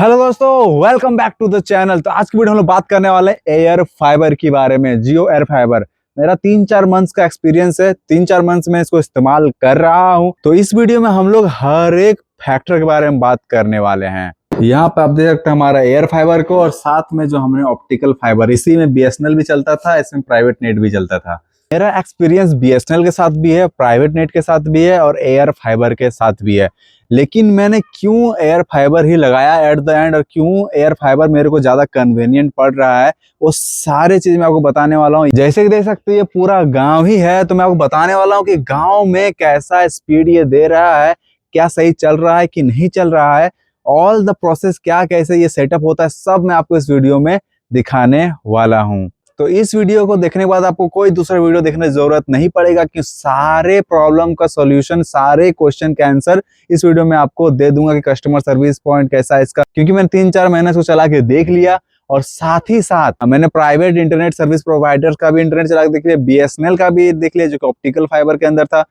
Hello दोस्तों, welcome back to the channel. तो आज की वीडियो हम लोग बात करने वाले हैं एयर फाइबर के बारे में। जियो एयर फाइबर मेरा 3-4 मंथ्स का एक्सपीरियंस है। 3-4 मंथ्स में इसको इस्तेमाल कर रहा हूं। तो इस वीडियो में हम लोग हर एक फैक्टर के बारे में बात करने वाले हैं। यहाँ पे आप देख सकते हैं हमारा एयर फाइबर को, और साथ में जो हमने ऑप्टिकल फाइबर, इसी में बीएसएनएल भी चलता था, इसमें प्राइवेट नेट भी चलता था। मेरा एक्सपीरियंस बीएसएनएल के साथ भी है, प्राइवेट नेट के साथ भी है और एयर फाइबर के साथ भी है। लेकिन मैंने क्यों एयर फाइबर ही लगाया एट द एंड, और क्यों एयर फाइबर मेरे को ज्यादा कन्वीनियंट पड़ रहा है, वो सारे चीज मैं आपको बताने वाला हूँ। जैसे कि देख सकते हैं ये पूरा गांव ही है, तो मैं आपको बताने वाला हूँ कि गांव में कैसा स्पीड ये दे रहा है, क्या सही चल रहा है कि नहीं चल रहा है, ऑल द प्रोसेस क्या कैसे ये सेटअप होता है, सब मैं आपको इस वीडियो में दिखाने वाला हूँ। तो इस वीडियो को देखने के बाद आपको कोई दूसरा वीडियो देखने की जरूरत नहीं पड़ेगा, कि सारे प्रॉब्लम का सॉल्यूशन, सारे क्वेश्चन का आंसर इस वीडियो में आपको दे दूंगा कि कस्टमर सर्विस पॉइंट कैसा है इसका। क्योंकि मैंने 3-4 महीने से चला के देख लिया, और साथ ही साथ मैंने प्राइवेट इंटरनेट सर्विस प्रोवाइडर का भी इंटरनेट चला के देख लिया, बीएसएनएल का भी देख लिया जो कि ऑप्टिकल फाइबर के अंदर था।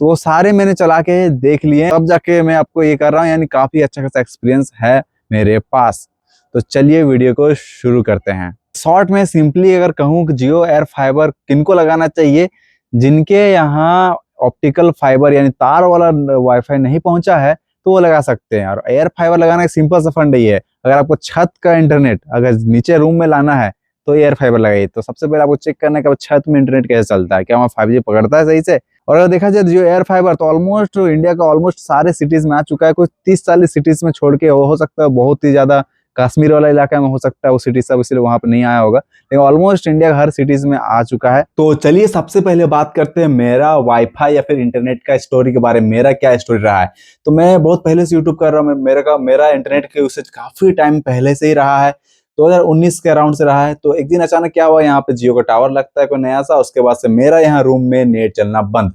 तो वो सारे मैंने चला के देख लिए, तब जाके मैं आपको ये कर रहा हूँ, यानी काफी अच्छा खासा एक्सपीरियंस है मेरे पास। तो चलिए वीडियो को शुरू करते हैं। शॉर्ट में सिंपली अगर कहूँ कि जियो एयर फाइबर किनको लगाना चाहिए, जिनके यहाँ ऑप्टिकल फाइबर यानी तार वाला वाईफाई नहीं पहुंचा है तो वो लगा सकते हैं। और एयर फाइबर लगाना एक सिंपल सा फंड ही है। अगर आपको छत का इंटरनेट अगर नीचे रूम में लाना है तो एयर फाइबर लगाइए। तो सबसे पहले आपको चेक करना है कि छत में इंटरनेट कैसे चलता है, क्या वहाँ 5G पकड़ता है सही से। और अगर देखा जाए जियो एयर फाइबर तो ऑलमोस्ट इंडिया का ऑलमोस्ट सारे सिटीज में आ चुका है। कुछ 30-40 सिटीज में छोड़ के हो सकता है बहुत ही ज्यादा कश्मीर वाला इलाका में हो सकता है वो सिटी सब, इसलिए वहां पे नहीं आया होगा, लेकिन ऑलमोस्ट इंडिया हर सिटीज में आ चुका है। तो चलिए सबसे पहले बात करते हैं मेरा वाईफाई या फिर इंटरनेट का स्टोरी के बारे में। मेरा क्या स्टोरी रहा है, तो मैं बहुत पहले से यूट्यूब कर रहा हूँ। मेरा इंटरनेट का यूसेज काफी टाइम पहले से ही रहा है, 2019 के अराउंड से रहा है। तो एक दिन अचानक क्या हुआ, यहाँ पे जियो का टावर लगता है कोई नया सा, उसके बाद से मेरा यहाँ रूम में नेट चलना बंद।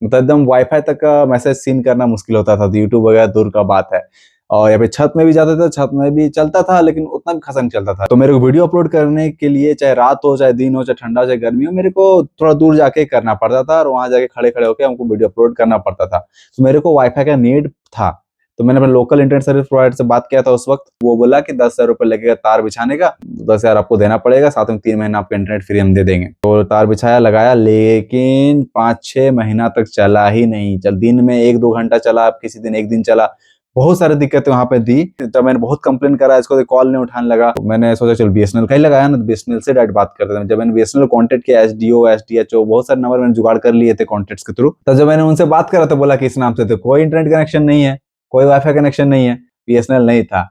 मतलब एकदम वाईफाई तक का मैसेज सीन करना मुश्किल होता था, तो यूट्यूब वगैरह दूर का बात है। और यहाँ पे छत में भी जाते थे, छत में भी चलता था लेकिन उतना भी खासा नहीं चलता था। तो मेरे को वीडियो अपलोड करने के लिए चाहे रात हो, चाहे दिन हो, चाहे ठंडा हो, चाहे गर्मी हो, मेरे को थोड़ा दूर जाके करना पड़ता था, और वहां जाके खड़े खड़े होकर हमको वीडियो अपलोड करना पड़ता था। तो मेरे को वाईफाई का नीड था। तो मैंने अपने लोकल इंटरनेट सर्विस प्रोवाइडर से बात किया था उस वक्त। वो बोला कि 10,000 रुपये लगेगा तार बिछाने का, 10,000 आपको देना पड़ेगा, साथ में 3 महीना आपको इंटरनेट फ्री हम दे देंगे। तो तार बिछाया, लगाया, लेकिन 5-6 महीना तक चला ही नहीं। चल दिन में 1-2 घंटा चला, किसी दिन 1 दिन चला। बहुत सारी दिक्कतें वहां पे दी। जब मैंने बहुत कंप्लेन करा, इसको कॉल नहीं उठाने लगा, तो मैंने सोचा चल बीएसएनएल का ही लगाया ना, तो बीएसएनएल से डायरेक्ट बात करते थे। जब मैंने बीएसएनएल को कांटेक्ट किया, एसडीओ, एसडीएचओ, बहुत सारे नंबर मैंने जुगाड़ कर लिए थे कॉन्टेक्ट्स के थ्रू। तब जब मैंने उनसे बात करा तो बोला कि इस नाम से तो कोई इंटरनेट कनेक्शन नहीं है, कोई वाईफाई कनेक्शन नहीं है, बीएसएनएल नहीं था।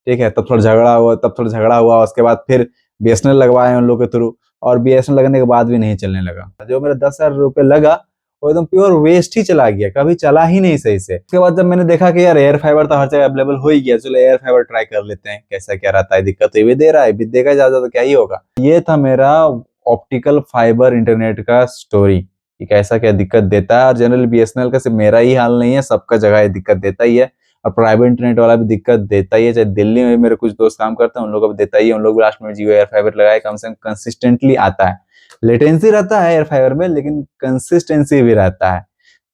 ठीक है, तब थोड़ा झगड़ा हुआ। उसके बाद फिर बीएसएनएल लगवाए उन लोग के थ्रू, और बीएसएनएल लगने के बाद भी नहीं चलने लगा। जो मेरा 10,000 रुपये लगा वो एकदम प्योर वेस्ट ही चला गया, कभी चला ही नहीं सही से। उसके बाद जब मैंने देखा कि यार एयर फाइबर तो हर जगह अवेलेबल हो ही गया, चलो एयर फाइबर ट्राई कर लेते हैं कैसा क्या रहता है। दिक्कत तो ये भी दे रहा है, भी देगा ज्यादा तो क्या ही होगा। ये था मेरा ऑप्टिकल फाइबर इंटरनेट का स्टोरी, कि कैसा क्या दिक्कत देता है। और जनरल बीएसएनएल का सिर्फ मेरा ही हाल नहीं है, सबका जगह ये दिक्कत देता ही है। और प्राइवेट इंटरनेट वाला भी दिक्कत देता ही है। चाहे दिल्ली में भी मेरे कुछ दोस्त काम करते हैं, उन लोगों को भी देता ही है। उन लोग भी लास्ट में जियो एयर फाइबर लगाए, कम से कम कंसिस्टेंटली आता है। लेटेंसी रहता है एयर फाइबर में, लेकिन कंसिस्टेंसी भी रहता है।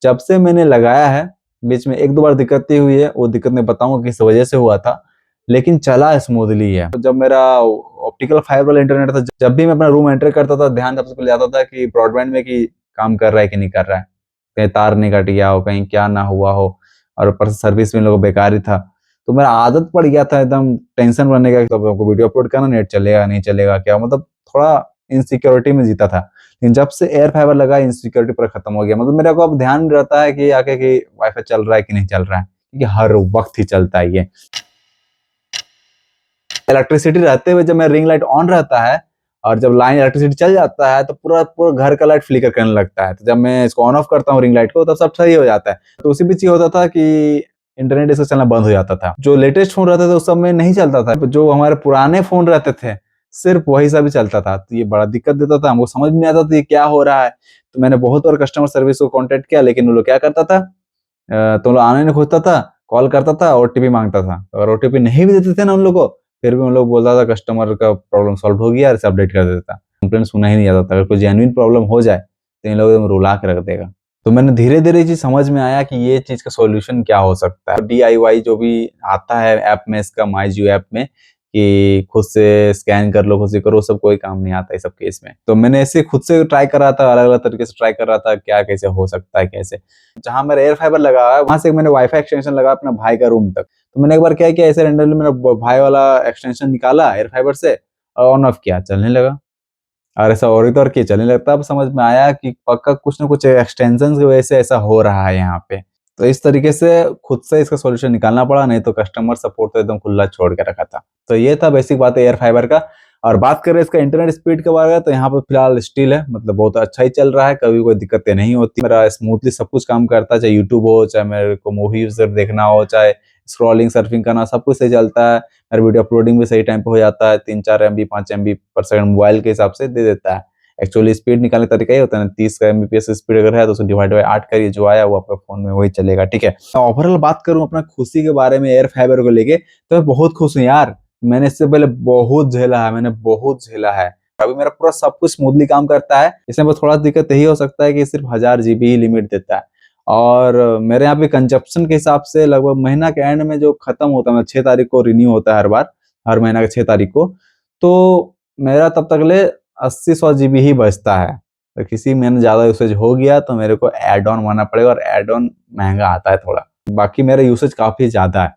जब से मैंने लगाया है, बीच में 1-2 बार दिक्कतें हुई है, वो दिक्कत मैं बताऊंगा किस वजह से हुआ था, लेकिन चला स्मूथली है। तो जब मेरा ऑप्टिकल फाइबर वाला इंटरनेट था, जब भी मैं अपना रूम एंटर करता था, ध्यान सबसे पहले जाता था कि ब्रॉडबैंड में कि काम कर रहा है कि नहीं कर रहा है, कहीं तार नहीं कट गया हो, कहीं क्या ना हुआ हो। और ऊपर से सर्विस में इन लोगों को बेकार ही था। तो मेरा आदत पड़ गया था एकदम टेंशन बनने का, तो हमको वीडियो अपलोड करना, नेट चलेगा नहीं चलेगा क्या, मतलब थोड़ा इनसिक्योरिटी में जीता था। लेकिन जब से एयर फाइबर लगा, इनसिक्योरिटी पर खत्म हो गया। मतलब मेरे को अब ध्यान रहता है कि आके कि वाईफाई चल रहा है कि नहीं चल रहा है, क्योंकि हर वक्त ही चलता है ये। इलेक्ट्रिसिटी रहते हुए जब मेरा रिंग लाइट ऑन रहता है, और जब लाइन इलेक्ट्रिसिटी चल जाता है तो पूरा पूरा घर का लाइट फ्लिकर करने लगता है। तो जब मैं इसको ऑन ऑफ करता हूँ रिंग लाइट को, तब सब सही हो जाता है। तो उसी बीच ये होता था कि इंटरनेट इसका चलना बंद हो जाता था। जो लेटेस्ट फोन रहते थे उस सब में नहीं चलता था, जो हमारे पुराने फोन रहते थे सिर्फ वही सब ही चलता था। तो ये बड़ा दिक्कत देता था, हमको समझ में नहीं आता था ये क्या हो रहा है। तो मैंने बहुत बार कस्टमर सर्विस को कॉन्टेक्ट किया, लेकिन वो लोग क्या करता था, तो लोग आने नहीं खोजता था, कॉल करता था, ओटीपी मांगता था। अगर ओटीपी नहीं भी देते थे ना उन लोग को, फिर भी उन लोग बोलता था कस्टमर का प्रॉब्लम सॉल्व हो गया, इसे अपडेट कर देता। कंप्लेंट सुना ही नहीं जाता था। अगर कोई जेन्युइन प्रॉब्लम हो जाए तो इन लोग एकदम रुला के रख देगा। तो मैंने धीरे धीरे चीज समझ में आया कि ये चीज का सॉल्यूशन क्या हो सकता है। DIY जो भी आता है ऐप में, इसका माई जियो ऐप में, कि खुद से स्कैन कर लो, खुद से करो, सब कोई काम नहीं आता है सब केस में। तो मैंने ऐसे खुद से ट्राई कर रहा था, अलग अलग तरीके से ट्राई कर रहा था क्या कैसे हो सकता है कैसे। जहां मेरा एयर फाइबर लगा है वहां से मैंने वाईफाई एक्सटेंशन लगा अपना भाई का रूम तक। तो मैंने एक बार क्या किया, ऐसे रेंडमली मेरा भाई वाला एक्सटेंशन निकाला एयर फाइबर से और ऑन ऑफ किया, चलने लगा। और ऐसा और इधर के चलने लगता, अब समझ में आया कि पक्का कुछ ना कुछ एक्सटेंशन की वजह से ऐसा हो रहा है यहाँ पे। तो इस तरीके से खुद से इसका सॉल्यूशन निकालना पड़ा, नहीं तो कस्टमर सपोर्ट तो एकदम खुला छोड़ के रखा था। तो ये था बेसिक बात है एयर फाइबर का। और बात करें इसका इंटरनेट स्पीड के बारे में, तो यहाँ पर फिलहाल स्टिल है, मतलब बहुत अच्छा ही चल रहा है, कभी कोई दिक्कतें नहीं होती। मेरा स्मूथली सब कुछ काम करता है, चाहे यूट्यूब हो, चाहे मेरे को मूवीज देखना हो, चाहे स्क्रॉलिंग सर्फिंग करना, सब कुछ सही चलता है। मेरा वीडियो अपलोडिंग भी सही टाइम पे हो जाता है, 3-4 MB 5 MB पर सेकंड मोबाइल के हिसाब से दे देता है। एक्चुअली स्पीड निकालने का तरीका ही होता है ना, 30 Mbps स्पीड अगर है तो उसको डिवाइड बाय 8 करिए, जो आया वो आपका फोन में वही चलेगा, ठीक है। तो ओवरऑल बात करूं अपना खुशी के बारे में एयर फाइबर को लेके, तो मैं बहुत खुश हूँ यार। मैंने इससे पहले बहुत झेला है, मैंने बहुत झेला है। अभी मेरा पूरा सब कुछ स्मूथली काम करता है। इसमें बस थोड़ा दिक्कत यही हो सकता है कि सिर्फ 1000 GB ही लिमिट देता है। और मेरे यहाँ पे कंजप्शन के हिसाब से लगभग महीना के एंड में जो खत्म होता है, 6 तारीख को रिन्यू होता है हर बार, हर महीना के 6 तारीख को, तो मेरा तब तक ले 80-100 GB ही बचता है। तो किसी महीने ज्यादा यूसेज हो गया तो मेरे को एड ऑन मारना पड़ेगा, और एड ऑन महंगा आता है थोड़ा। बाकी मेरा यूसेज काफी ज्यादा है।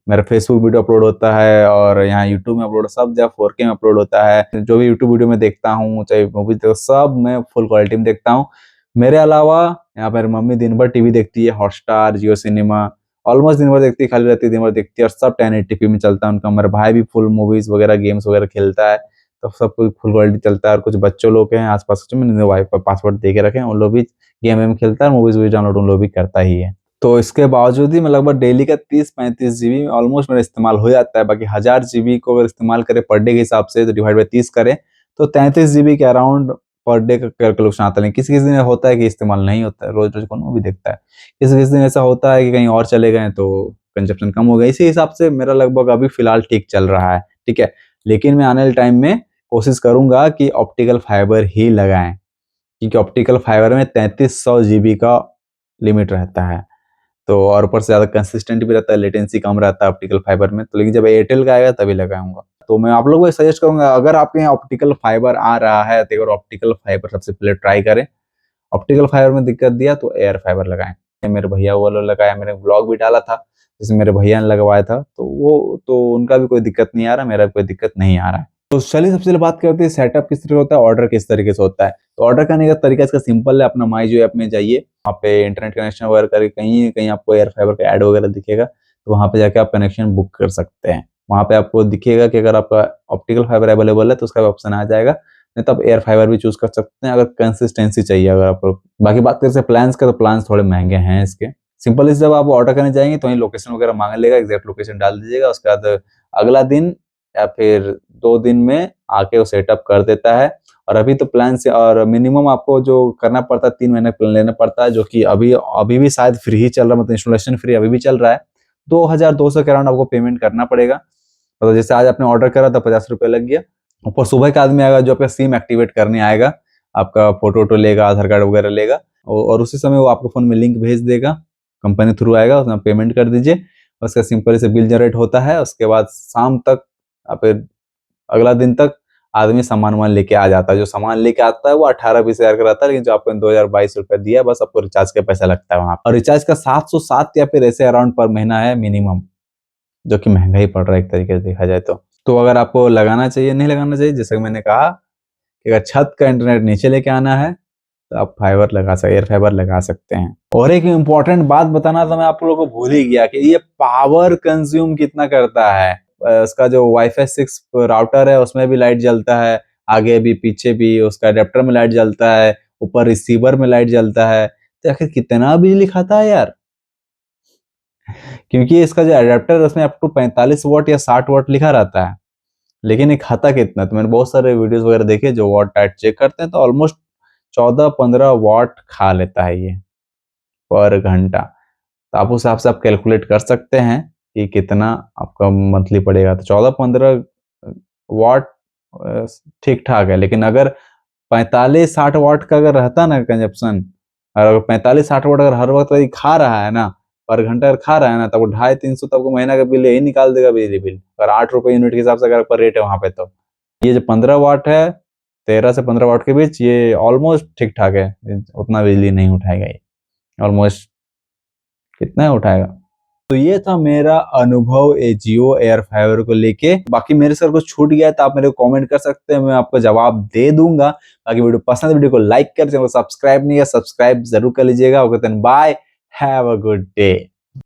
मेरा फेसबुक वीडियो अपलोड होता है, और यहाँ यूट्यूब में अपलोड, सब जब 4K में अपलोड होता है। जो भी यूट्यूब वीडियो में देखता हूँ, चाहे मूवी देखता हूँ, सब मैं फुल क्वालिटी में देखता हूँ। मेरे अलावा यहाँ पर मम्मी दिन भर टीवी देखती है, हॉटस्टार, जियो सिनेमा, ऑलमोस्ट दिन भर देखती है, खाली रहती है दिन भर देखती है, और सब 1080p में चलता है उनका। मेरा भाई भी फुल मूवीज वगैरह गेम्स वगैरह खेलता है, तो सब कुछ फुल क्वालिटी चलता है। और कुछ बच्चों लोग हैं आसपास जो मैंने वाईफाई पासवर्ड दे के रखे हैं, उन लोग भी गेम वेम खेलता है, मूवीज भी डाउनलोड उन लोग भी करता ही है। तो इसके बावजूद ही मैं लगभग डेली का 30-35 GB ऑलमोस्ट मेरा इस्तेमाल हो जाता है। बाकी 1000 GB को अगर इस्तेमाल करें पर डे के हिसाब से, तो डिवाइड बाई 30 करें तो 33 GB के अराउंड पर डे का कैलकुलेशन आता है। किसी किसी दिन होता है कि इस्तेमाल नहीं होता है, रोज रोज कौन भी देखता है। किसी किसी दिन ऐसा होता है कि कहीं और चले गए तो कंजप्शन कम हो गया। इसी हिसाब से मेरा लगभग अभी फिलहाल ठीक चल रहा है, ठीक है। लेकिन मैं आने वाले टाइम में कोशिश करूंगा कि ऑप्टिकल फाइबर ही लगाएं, क्योंकि ऑप्टिकल फाइबर में 3300 GB का लिमिट रहता है। तो और ऊपर से ज़्यादा कंसिस्टेंट भी रहता है, लेटेंसी कम रहता है ऑप्टिकल फाइबर में। तो लेकिन जब एयरटेल का आएगा तभी लगाऊंगा। तो मैं आप लोगों को सजेस्ट करूंगा, अगर आपके यहाँ ऑप्टिकल फाइबर आ रहा है तो अगर ऑप्टिकल फाइबर सबसे पहले ट्राई करें। ऑप्टिकल फाइबर में दिक्कत दिया तो एयर फाइबर लगाएं। मेरे भैया वो लोग लगाया, मैंने ब्लॉग भी डाला था जिसमें मेरे भैया ने लगवाया था, तो वो तो उनका भी कोई दिक्कत नहीं आ रहा, मेरा भी कोई दिक्कत नहीं आ रहा है। तो चलिए सबसे पहले बात करते हैं सेटअप किस तरह होता है, ऑर्डर किस तरीके से होता है। तो ऑर्डर करने का तरीका इसका सिंपल है, अपना माई जियो ऐप में जाइए, वहाँ पे इंटरनेट कनेक्शन वगैरह करके कहीं कहीं आपको एयर फाइबर का ऐड वगैरह दिखेगा, तो वहाँ पे जाके आप कनेक्शन बुक कर सकते हैं। वहाँ पे आपको दिखेगा कि अगर आपका ऑप्टिकल फाइबर अवेलेबल है तो उसका ऑप्शन आ जाएगा, नहीं तो आप एयर फाइबर भी चूज कर सकते हैं अगर कंसिस्टेंसी चाहिए अगर आपको। बाकी बात करें प्लान्स का, तो प्लान्स थोड़े महंगे हैं इसके। सिंपल इस जब आप ऑर्डर करने जाएंगे तो वहीं लोकेशन वगैरह मांग लेगा, एग्जैक्ट लोकेशन डाल दीजिएगा, उसके बाद अगला दिन या फिर 2 दिन में आके वो सेटअप कर देता है। और अभी तो प्लान से, और मिनिमम आपको जो करना पड़ता है 3 महीने प्लान लेना पड़ता है, जो कि अभी अभी भी शायद फ्री ही चल रहा है, मतलब इंस्टॉलेशन फ्री अभी भी चल रहा है। 2200 के अराउंड आपको पेमेंट करना पड़ेगा। तो जैसे आज आपने ऑर्डर करा तो 50 रुपये लग गया। ऊपर सुबह का आदमी आएगा जो आपका सिम एक्टिवेट करने आएगा, आपका फोटो वोटो लेगा, आधार कार्ड वगैरह लेगा, और उसी समय वो आपके फोन में लिंक भेज देगा, कंपनी थ्रू आएगा, उसमें पेमेंट कर दीजिए, उसका सिंपल से बिल जनरेट होता है। उसके बाद शाम तक या फिर अगला दिन तक आदमी सामान वामान लेके आ जाता है। जो सामान लेके आता है वो 18-20 हज़ार का रहता है, लेकिन जो आपको 2022 रुपये दिया बस आपको रिचार्ज का पैसा लगता है वहां। और रिचार्ज का 707 या फिर ऐसे अराउंड पर महीना है मिनिमम, जो कि महंगा ही पड़ रहा है एक तरीके से देखा जाए तो अगर आपको लगाना चाहिए नहीं लगाना चाहिए, जैसे कि मैंने कहा कि अगर छत का इंटरनेट नीचे लेके आना है तो आप फाइबर लगा सकते, एयर फाइबर लगा सकते हैं। और एक इम्पोर्टेंट बात बताना था, मैं आप लोगों को भूल ही गया कि ये पावर कंज्यूम कितना करता है। उसका जो वाईफाई 6 राउटर है उसमें भी लाइट जलता है, आगे भी पीछे भी, उसका अडेप्टर में लाइट जलता है, ऊपर रिसीवर में लाइट जलता है। तो आखिर कितना बिजली खाता है यार, क्योंकि इसका जो अडेप्टर है उसमें अप टू 45 वाट या 60 वाट लिखा रहता है, लेकिन ये खाता कितना। तो मैंने बहुत सारे वीडियोस वगैरह देखे जो वाट टाइट चेक करते हैं, तो ऑलमोस्ट 14-15 वाट खा लेता है ये पर घंटा। तो आप उस हिसाब से आप कैलकुलेट कर सकते हैं कि कितना आपका मंथली पड़ेगा। तो 14-15 वाट ठीक ठाक है, लेकिन अगर 45-60 वाट का अगर रहता ना कंजप्शन, और अगर 45-60 वाट अगर हर वक्त यदि खा रहा है ना, पर घंटा अगर खा रहा है ना, तब 250-300 तब को महीना का बिल यही निकाल देगा बिजली बिल। अगर 8 रुपए यूनिट के हिसाब से अगर पर रेट है वहाँ पे, तो ये जो 15 वाट है, 13 से 15 वाट के बीच, ये ऑलमोस्ट ठीक ठाक है, उतना बिजली नहीं उठाएगा ये। ऑलमोस्ट कितना उठाएगा। तो ये था मेरा अनुभव ए जियो एयर फाइबर को लेके। बाकी मेरे से कुछ छूट गया है तो आप मेरे को कमेंट कर सकते हैं, मैं आपको जवाब दे दूंगा। बाकी वीडियो पसंद है, वीडियो को लाइक कर, चैनल को सब्सक्राइब नहीं है, सब्सक्राइब जरूर कर लीजिएगा। Okay then bye, have a good day.